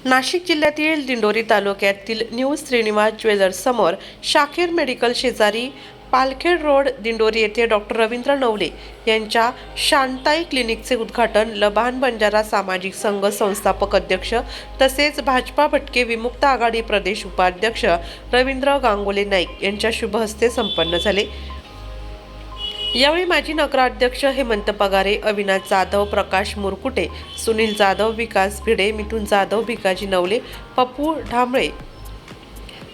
नाशिक जिल्ह्यातील दिंडोरी तालुक्यातील new Shrinivas jewellers समोर शाखेर मेडिकल शेजारी पालखेड रोड दिंडोरी येथे डॉक्टर रवींद्र नवले यांच्या शांताई क्लिनिकचे उद्घाटन लबान बंजारा सामाजिक संघ संस्थापक अध्यक्ष तसेच भाजपा भटके विमुक्त आघाडी प्रदेश उपाध्यक्ष रवींद्र गांगोले नाईक यांच्या शुभ हस्ते संपन्न झाले। यावेळी माजी नगराध्यक्ष हेमंत पगारे, अविनाश जाधव, प्रकाश मुरकुटे, सुनील जाधव, विकास भिडे, मिथुन जाधव, भिकाजी नवले, पप्पू ढांबळे,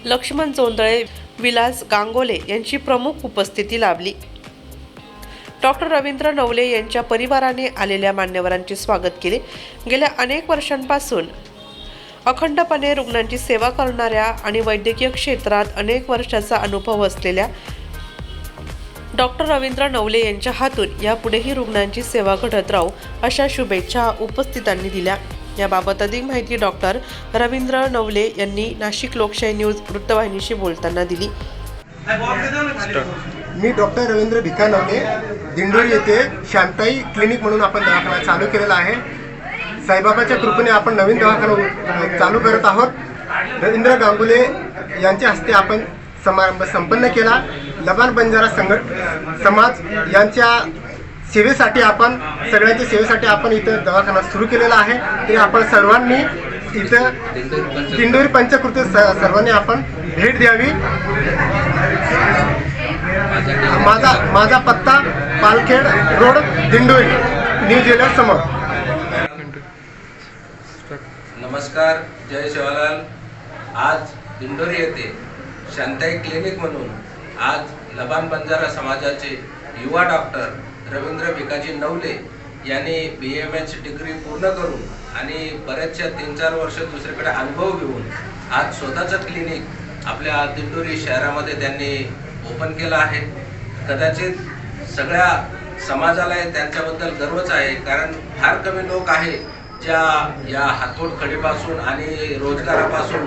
लक्ष्मण जोंधळे, विलास गांगोले यांची प्रमुख उपस्थिती लाभली। डॉक्टर रवींद्र नवले यांच्या परिवाराने आलेल्या मान्यवरांचे स्वागत केले। गेल्या अनेक वर्षांपासून अखंडपणे रुग्णांची सेवा करणाऱ्या आणि वैद्यकीय क्षेत्रात अनेक वर्षाचा अनुभव असलेल्या डॉक्टर रवींद्र नवले यांच्या हातून यापुढेही रुग्णांची सेवा घडत राहू अशा शुभेच्छा उपस्थितांनी दिल्या। याबाबत अधिक माहिती डॉक्टर रवींद्र नवले यांनी नाशिक लोकशाही न्यूज वृत्तवाहिनीशी बोलताना दिली। मी डॉक्टर रवींद्र नवले, दिंडोरी येथे शांताई क्लिनिक म्हणून आपण दवाखाना चालू केलेला आहे। साईबाबाच्या कृपेने आपण नवीन दवाखाना चालू करत आहोत। रवींद्र गांगुले यांच्या हस्ते आपण समारंभ संपन्न केला। लबान बंजारा समाज यांच्या सेवेसाठी आपण सगळ्यांच्या सेवेसाठी आपण इथं दवाखाना सुरू केलेला आहे। तरी आपण सर्वांनी इथं दिंडोरी पंचकृती सर्वांनी आपण भेट द्यावी। माझा पत्ता Palkhed road Dindori new jewellers समोर। नमस्कार, जय शिवालाल। आज दिंडोरी येथे शांताई क्लिनिक म्हणून आज लबान बंजारा समाजाचे युवा डॉक्टर रवींद्र भिकाजी नवले यांनी BMH डिग्री पूर्ण करून आणि बऱ्याचशा 3-4 वर्ष दुसरीकडे अनुभव घेऊन आज स्वतःचं क्लिनिक आपल्या दिंडोरी शहरामध्ये त्यांनी ओपन केलं आहे। कदाचित सगळ्या समाजाला त्यांच्याबद्दल गर्वच आहे, कारण फार कमी लोक आहे ज्या या हातोड खडीपासून आणि रोजगारापासून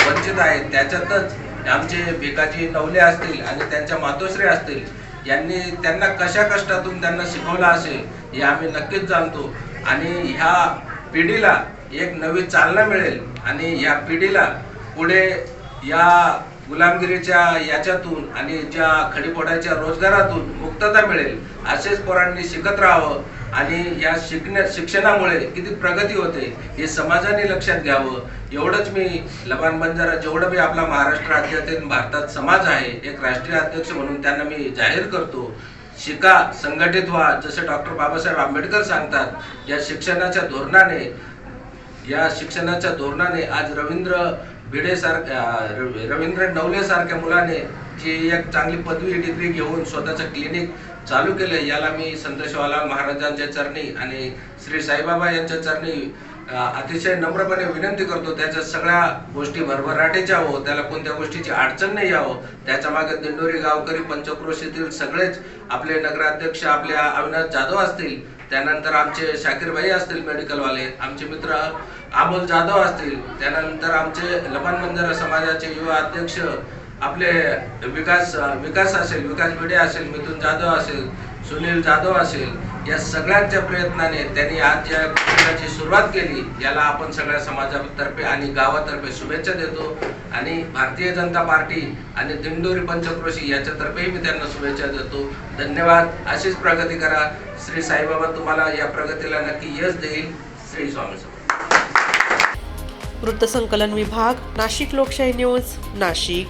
वंचित आहेत। त्याच्यातच आमचे भिकाजी नवले असतील आणि त्यांच्या मातोश्री असतील, यांनी त्यांना कशा कष्टातून त्यांना शिकवलं असेल हे आम्ही नक्कीच जाणतो। आणि ह्या पिढीला एक नवी चालना मिळेल आणि या पिढीला पुढे या गुलामगिरीच्या याच्यातून आणि ज्या खडीपोटाच्या रोजगारातून मुक्तता मिळेल। असेच पोरांनी शिकत राहावं आणि या शिक्षणामुळे किती प्रगती होते हे समाजाने लक्षात घ्यावं। एवढंच मी लबान बंजारा जेवढं मी आपला महाराष्ट्र राज्यातील भारतात समाज आहे एक राष्ट्रीय अध्यक्ष म्हणून त्यांना मी जाहीर करतो, शिका, संघटित व्हा। जसे डॉक्टर बाबासाहेब आंबेडकर सांगतात, या शिक्षणाच्या धोरणाने आज रवींद्र नवले सारख्या मुलाने जी एक चांगली पदवी डिग्री घेऊन स्वतःचं क्लिनिक चालू केले, याला मी संत शिवालाल महाराजांच्या चरणी आणि श्री साईबाबा यांच्या चरणी अतिशय नम्रपणे विनंती करतो। त्याच्या सगळ्या गोष्टी भरभराटीच्या हो, त्याला कोणत्या गोष्टीची अडचण नाही यावं। त्याच्या मागे दिंडोरी गावकरी, पंचक्रोशीतील सगळेच आपले नगराध्यक्ष, आपल्या अविनाश जाधव असतील, त्यानंतर आमचे शाकीरभाई असतील मेडिकलवाले, आमचे मित्र अमोल जाधव असतील, त्यानंतर आमचे लबान बंजारा समाजाचे युवा अध्यक्ष आपले विकास असेल, विकास भिडे असेल, मिथुन जाधव असेल, सुनील जाधव असेल, या सगळ्यांच्या प्रयत्नाने त्यांनी आज ज्या क्लिनिकची सुरुवात केली याला आपण सगळ्या समाजातर्फे आणि गावातर्फे शुभेच्छा देतो। आणि भारतीय जनता पार्टी आणि दिंडोरी पंचक्रोशी याच्यातर्फेही मी त्यांना शुभेच्छा देतो। धन्यवाद। अशीच प्रगती करा। श्री साईबाबा तुम्हाला या प्रगतीला नक्की यश देईल। श्री स्वामी समर्थ। वृत्तसंकलन विभाग, नाशिक लोकशाही न्यूज, नाशिक।